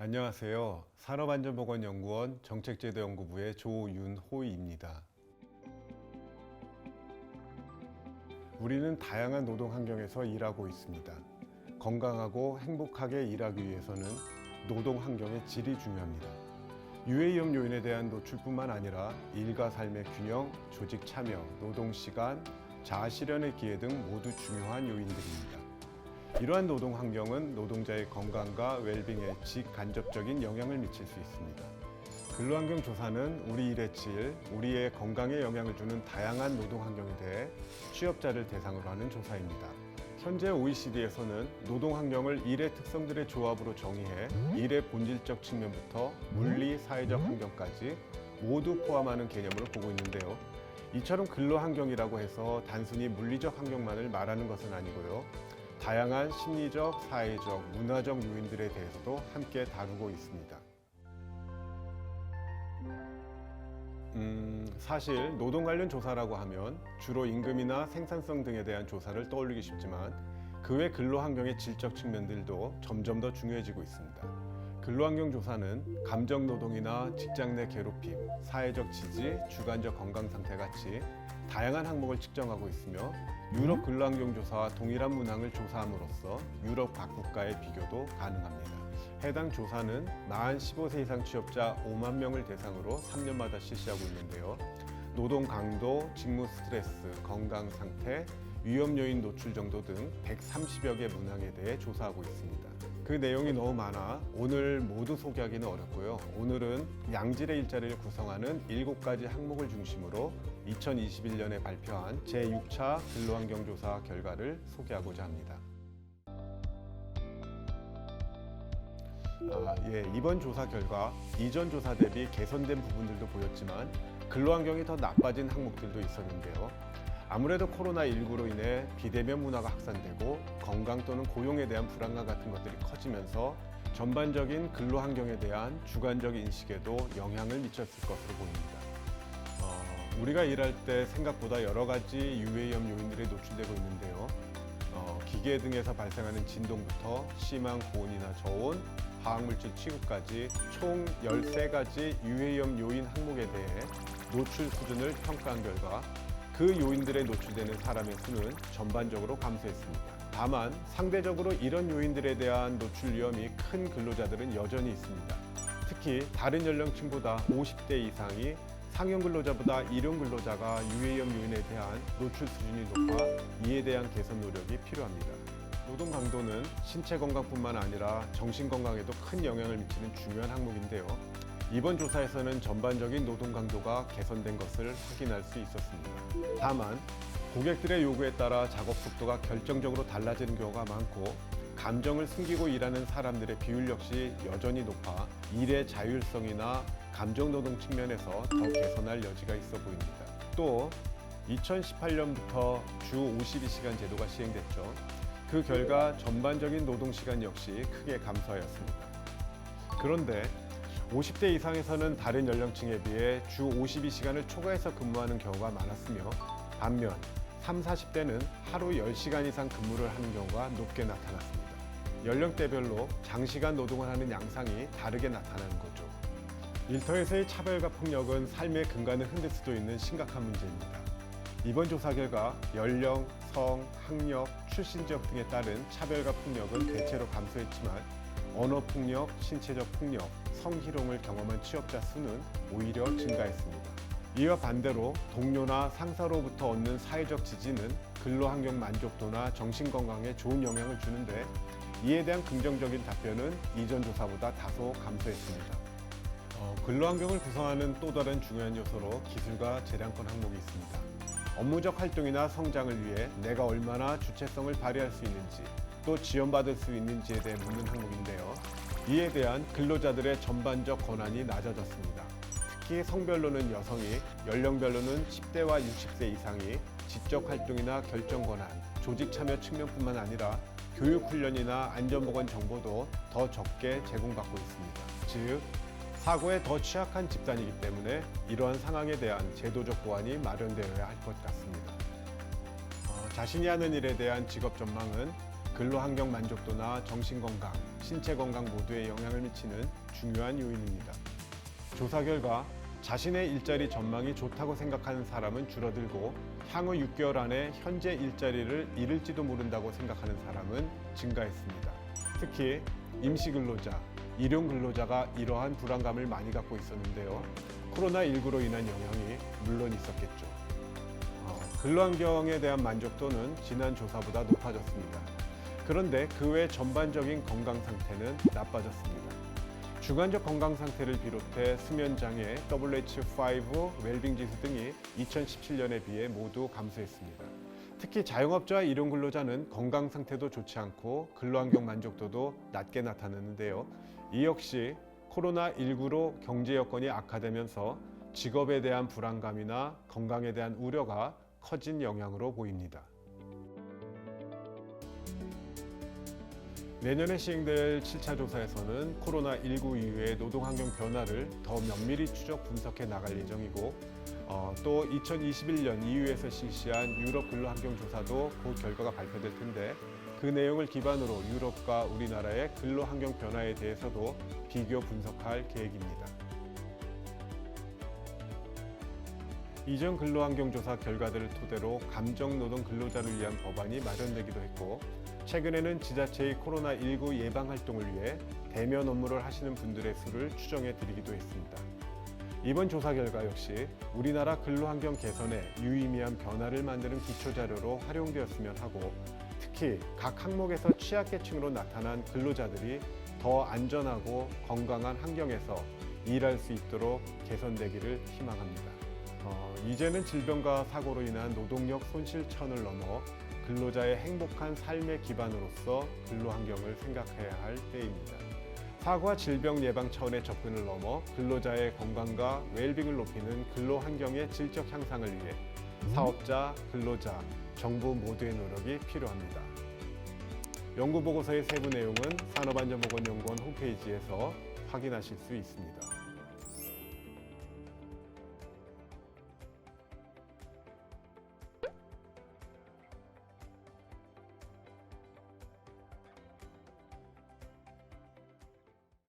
안녕하세요. 산업안전보건연구원 정책제도연구부의 조윤호입니다. 우리는 다양한 노동 환경에서 일하고 있습니다. 건강하고 행복하게 일하기 위해서는 노동 환경의 질이 중요합니다. 유해위험 요인에 대한 노출뿐만 아니라 일과 삶의 균형, 조직 참여, 노동 시간, 자아 실현의 기회 등 모두 중요한 요인들입니다. 이러한 노동 환경은 노동자의 건강과 웰빙에 직간접적인 영향을 미칠 수 있습니다. 근로환경 조사는 우리 일의 질, 우리의 건강에 영향을 주는 다양한 노동 환경에 대해 취업자를 대상으로 하는 조사입니다. 현재 OECD에서는 노동 환경을 일의 특성들의 조합으로 정의해 일의 본질적 측면부터 물리, 사회적 환경까지 모두 포함하는 개념으로 보고 있는데요. 이처럼 근로환경이라고 해서 단순히 물리적 환경만을 말하는 것은 아니고요. 다양한 심리적, 사회적, 문화적 요인들에 대해서도 함께 다루고 있습니다. 사실 노동 관련 조사라고 하면 주로 임금이나 생산성 등에 대한 조사를 떠올리기 쉽지만 그 외 근로환경의 질적 측면들도 점점 더 중요해지고 있습니다. 근로환경 조사는 감정노동이나 직장 내 괴롭힘, 사회적 지지, 주관적 건강 상태 같이 다양한 항목을 측정하고 있으며 유럽 근로환경 조사와 동일한 문항을 조사함으로써 유럽 각 국가의 비교도 가능합니다. 해당 조사는 만 15세 이상 취업자 5만 명을 대상으로 3년마다 실시하고 있는데요. 노동 강도, 직무 스트레스, 건강 상태, 위험 요인 노출 정도 등 130여 개 문항에 대해 조사하고 있습니다. 그 내용이 너무 많아 오늘 모두 소개하기는 어렵고요. 오늘은 양질의 일자리를 구성하는 7가지 항목을 중심으로 2021년에 발표한 제6차 근로환경조사 결과를 소개하고자 합니다. 이번 조사 결과 이전 조사 대비 개선된 부분들도 보였지만 근로환경이 더 나빠진 항목들도 있었는데요. 아무래도 코로나19로 인해 비대면 문화가 확산되고 건강 또는 고용에 대한 불안감 같은 것들이 커지면서 전반적인 근로 환경에 대한 주관적 인식에도 영향을 미쳤을 것으로 보입니다. 우리가 일할 때 생각보다 여러 가지 유해위험 요인들이 노출되고 있는데요. 기계 등에서 발생하는 진동부터 심한 고온이나 저온, 화학물질 취급까지 총 13가지 유해위험 요인 항목에 대해 노출 수준을 평가한 결과 그 요인들에 노출되는 사람의 수는 전반적으로 감소했습니다. 다만 상대적으로 이런 요인들에 대한 노출 위험이 큰 근로자들은 여전히 있습니다. 특히 다른 연령층보다 50대 이상이 상용 근로자보다 일용 근로자가 유해위험 요인에 대한 노출 수준이 높아 이에 대한 개선 노력이 필요합니다. 노동 강도는 신체 건강뿐만 아니라 정신 건강에도 큰 영향을 미치는 중요한 항목인데요. 이번 조사에서는 전반적인 노동 강도가 개선된 것을 확인할 수 있었습니다. 다만 고객들의 요구에 따라 작업 속도가 결정적으로 달라지는 경우가 많고 감정을 숨기고 일하는 사람들의 비율 역시 여전히 높아 일의 자율성이나 감정 노동 측면에서 더 개선할 여지가 있어 보입니다. 또 2018년부터 주 52시간 제도가 시행됐죠. 그 결과 전반적인 노동 시간 역시 크게 감소하였습니다. 그런데 50대 이상에서는 다른 연령층에 비해 주 52시간을 초과해서 근무하는 경우가 많았으며 반면 30, 40대는 하루 10시간 이상 근무를 하는 경우가 높게 나타났습니다. 연령대별로 장시간 노동을 하는 양상이 다르게 나타나는 거죠. 일터에서의 차별과 폭력은 삶의 근간을 흔들 수도 있는 심각한 문제입니다. 이번 조사 결과 연령, 성, 학력, 출신 지역 등에 따른 차별과 폭력은 대체로 감소했지만 언어폭력, 신체적 폭력, 성희롱을 경험한 취업자 수는 오히려 증가했습니다. 이와 반대로 동료나 상사로부터 얻는 사회적 지지는 근로환경 만족도나 정신건강에 좋은 영향을 주는데 이에 대한 긍정적인 답변은 이전 조사보다 다소 감소했습니다. 근로환경을 구성하는 또 다른 중요한 요소로 기술과 재량권 항목이 있습니다. 업무적 활동이나 성장을 위해 내가 얼마나 주체성을 발휘할 수 있는지 또 지원받을 수 있는지에 대해 묻는 항목인데요. 이에 대한 근로자들의 전반적 권한이 낮아졌습니다. 특히 성별로는 여성이, 연령별로는 10대와 60세 이상이 지적 활동이나 결정 권한, 조직 참여 측면뿐만 아니라 교육 훈련이나 안전보건 정보도 더 적게 제공받고 있습니다. 즉, 사고에 더 취약한 집단이기 때문에 이러한 상황에 대한 제도적 보완이 마련되어야 할 것 같습니다. 자신이 하는 일에 대한 직업 전망은 근로환경 만족도나 정신건강, 신체건강 모두에 영향을 미치는 중요한 요인입니다. 조사 결과 자신의 일자리 전망이 좋다고 생각하는 사람은 줄어들고 향후 6개월 안에 현재 일자리를 잃을지도 모른다고 생각하는 사람은 증가했습니다. 특히 임시근로자, 일용근로자가 이러한 불안감을 많이 갖고 있었는데요. 코로나19로 인한 영향이 물론 있었겠죠. 근로환경에 대한 만족도는 지난 조사보다 높아졌습니다. 그런데 그 외 전반적인 건강 상태는 나빠졌습니다. 주관적 건강 상태를 비롯해 수면장애, WHO5 웰빙 지수 등이 2017년에 비해 모두 감소했습니다. 특히 자영업자와 일용근로자는 건강 상태도 좋지 않고 근로환경 만족도도 낮게 나타났는데요. 이 역시 코로나19로 경제 여건이 악화되면서 직업에 대한 불안감이나 건강에 대한 우려가 커진 영향으로 보입니다. 내년에 시행될 7차 조사에서는 코로나19 이후의 노동환경 변화를 더 면밀히 추적 분석해 나갈 예정이고 또 2021년 EU에서 실시한 유럽 근로환경 조사도 곧 결과가 발표될 텐데 그 내용을 기반으로 유럽과 우리나라의 근로환경 변화에 대해서도 비교 분석할 계획입니다. 이전 근로환경조사 결과들을 토대로 감정노동 근로자를 위한 법안이 마련되기도 했고 최근에는 지자체의 코로나19 예방 활동을 위해 대면 업무를 하시는 분들의 수를 추정해 드리기도 했습니다. 이번 조사 결과 역시 우리나라 근로환경 개선에 유의미한 변화를 만드는 기초자료로 활용되었으면 하고 특히 각 항목에서 취약계층으로 나타난 근로자들이 더 안전하고 건강한 환경에서 일할 수 있도록 개선되기를 희망합니다. 이제는 질병과 사고로 인한 노동력 손실천을 넘어 근로자의 행복한 삶의 기반으로서 근로환경을 생각해야 할 때입니다. 사고와 질병 예방 차원의 접근을 넘어 근로자의 건강과 웰빙을 높이는 근로환경의 질적 향상을 위해 사업자, 근로자, 정부 모두의 노력이 필요합니다. 연구보고서의 세부 내용은 산업안전보건연구원 홈페이지에서 확인하실 수 있습니다.